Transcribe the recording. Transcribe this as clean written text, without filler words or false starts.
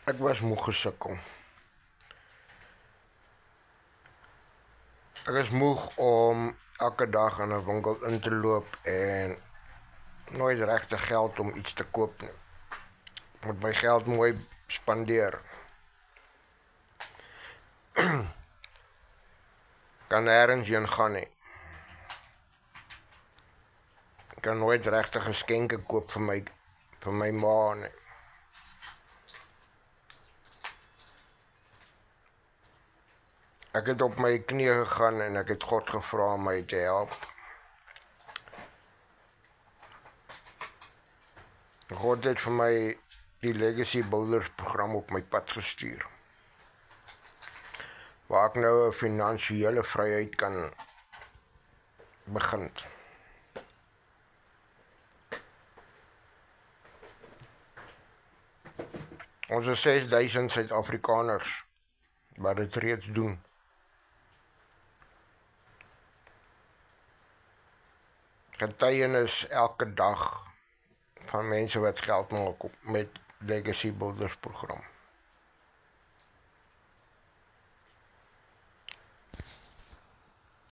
Ek was moeg gesukkel. Ek is moeg om elke dag in 'n winkel in te loop en nooit regtig geld om iets te koop nie. Ek moet my geld mooi spandeer. Kan nêrens heen gaan nie. Ek kan nooit regtig geskenke koop vir my ma nie. Ek het op my knieë gegaan en ek het God gevra om my te help. God het vir my die Legacy Builders program op my pad gestuur, waar ek nou 'n finansiële vryheid kan begin. Ons is 6000 Suid-Afrikaners wat dit reeds doen. Getuienis elke dag van mense wat geld maak met Legacy Builders program.